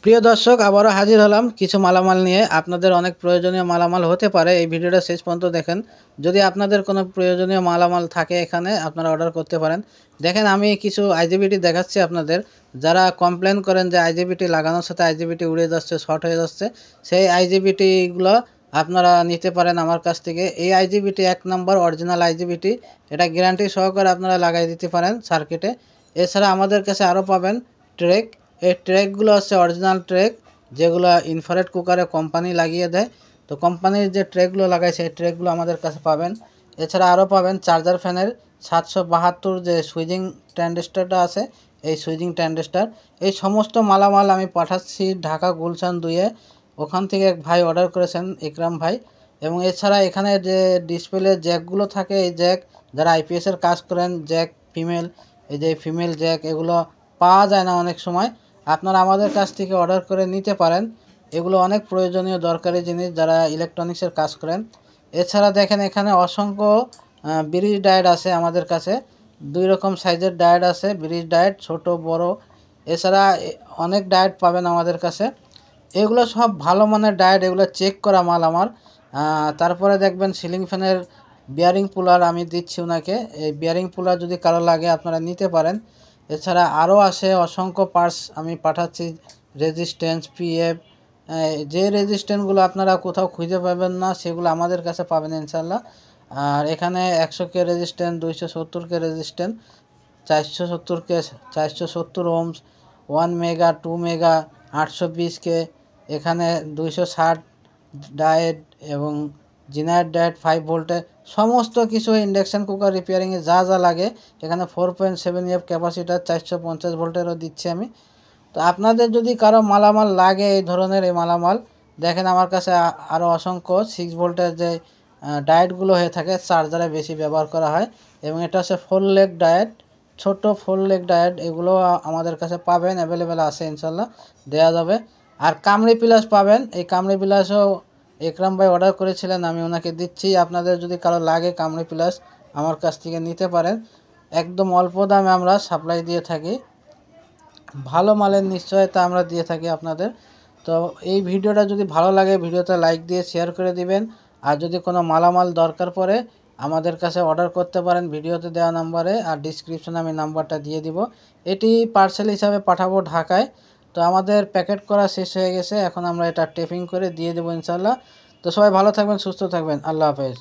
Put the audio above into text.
প্রিয় দর্শক, আবারও হাজির হলাম কিছু মালামাল নিয়ে। আপনাদের অনেক প্রয়োজনীয় মালামাল হতে পারে, এই ভিডিওটা শেষ পর্যন্ত দেখেন। যদি আপনাদের কোনো প্রয়োজনীয় মালামাল থাকে এখানে আপনারা অর্ডার করতে পারেন। দেখেন, আমি কিছু আইজিবিটি দেখাচ্ছি আপনাদের। যারা কমপ্লেন করেন যে আইজিবিটি লাগানোর সাথে আইজিবিটি উড়ে যাচ্ছে, শর্ট হয়ে যাচ্ছে, সেই আইজিবিটিগুলো আপনারা নিতে পারেন আমার কাছ থেকে। এই আইজিবিটি 1 নম্বর অরিজিনাল আইজিবিটি, এটা গ্যারান্টি সহকারে আপনারা লাগাই দিতে পারেন সার্কিটে। এছাড়া আমাদের কাছে আরও পাবেন ট্রেক। এই ট্রেকগুলো হচ্ছে অরিজিনাল ট্রেক, যেগুলো ইনফ্রারেড কুকারে কোম্পানি লাগিয়ে দেয়। তো কোম্পানির যে ট্রেকগুলো লাগাইছে এই ট্রেকগুলো আমাদের কাছে পাবেন। এছাড়া আরও পাবেন চার্জার ফ্যানের 772 যে সুইচিং ট্রানজিস্টরটা আছে, এই সুইচিং ট্রানজিস্টর। এই সমস্ত মালামাল আমি পাঠাচ্ছি ঢাকা গুলশান 2-এ। ওখান থেকে এক ভাই অর্ডার করেছেন, ইকরাম ভাই। এবং এছাড়া এখানে যে ডিসপ্লে জ্যাকগুলো থাকে, এই জ্যাক যারা আইপিএসের কাজ করেন, জ্যাক ফিমেল, এই যে ফিমেল জ্যাক, এগুলো পাওয়া যায় না অনেক সময়। আপনারা আমাদের কাছ থেকে অর্ডার করে নিতে পারেন। এগুলো অনেক প্রয়োজনীয় দরকারি জিনিস যারা ইলেকট্রনিক্সের কাজ করেন। এছাড়া দেখেন, এখানে অসংখ্য ব্রিজ ডায়েট আছে আমাদের কাছে। 2 রকম সাইজের ডায়েট আছে, ব্রিজ ডায়েট, ছোট বড়। এছাড়া অনেক ডায়েট পাবেন আমাদের কাছে। এগুলো সব ভালো মানের ডায়েট, এগুলো চেক করা মাল আমার। তারপরে দেখবেন সিলিং ফ্যানের বিয়ারিং পুলার আমি দিচ্ছি ওনাকে। এই বিয়ারিং পুলার যদি কারো লাগে আপনারা নিতে পারেন। এছাড়া আরও আসে অসংখ্য পার্টস আমি পাঠাচ্ছি, রেজিস্ট্যান্স, পিএফ, যে রেজিস্ট্যান্সগুলো আপনারা কোথাও খুঁজে পাবেন না সেগুলো আমাদের কাছে পাবেন ইনশাল্লাহ। আর এখানে 100K resistance, 270K resistance, 470K, 470 Ohm's, 1 mega, 2 mega, 820K, এখানে 260 ডায়েট এবং জিনার ডায়েট 5 ভোল্টের সমস্ত কিছু। ইন্ডাকশান কুকার রিপেয়ারিংয়ে যা যা লাগে এখানে 4.7 ক্যাপাসিটার 450 ভোল্টেরও দিচ্ছি আমি। তো আপনাদের যদি কারো মালামাল লাগে এই ধরনের এই মালামাল, দেখেন আমার কাছে আরও অসংখ্য 6 ভোল্টের যে ডায়েটগুলো হয়ে থাকে, চার্জারে বেশি ব্যবহার করা হয়। এবং এটা হচ্ছে 4 লেগ ডায়েট, ছোট 4 লেগ ডায়েট, এগুলো আমাদের কাছে পাবেন, অ্যাভেলেবেল আছে, ইনশাল্লাহ দেওয়া যাবে। আর কামড়ি প্লাস পাবেন, এই কামড়ি প্লাসও একরাম ভাই অর্ডার করেছিলেন, আমি ওনাকে দিচ্ছি। আপনাদের যদি কারো লাগে কামড়ি প্লাস আমার কাছ থেকে নিতে পারেন। একদম অল্প দামে আমরা সাপ্লাই দিয়ে থাকি, ভালো মালের নিশ্চয়তা আমরা দিয়ে থাকি আপনাদের। তো এই ভিডিওটা যদি ভালো লাগে ভিডিওতে লাইক দিয়ে শেয়ার করে দিবেন। আর যদি কোনো মালামাল দরকার পড়ে আমাদের কাছে অর্ডার করতে পারেন ভিডিওতে দেওয়া নাম্বারে, আর ডিসক্রিপশনে আমি নাম্বারটা দিয়ে দিব। এটি পার্সেল হিসাবে পাঠাবো ঢাকায়। তো আমাদের প্যাকেট করা শেষ হয়ে গেছে, এখন আমরা এটা টেপিং করে দিয়ে দেবো ইনশাল্লাহ। তো সবাই ভালো থাকবেন, সুস্থ থাকবেন, আল্লাহ হাফেজ।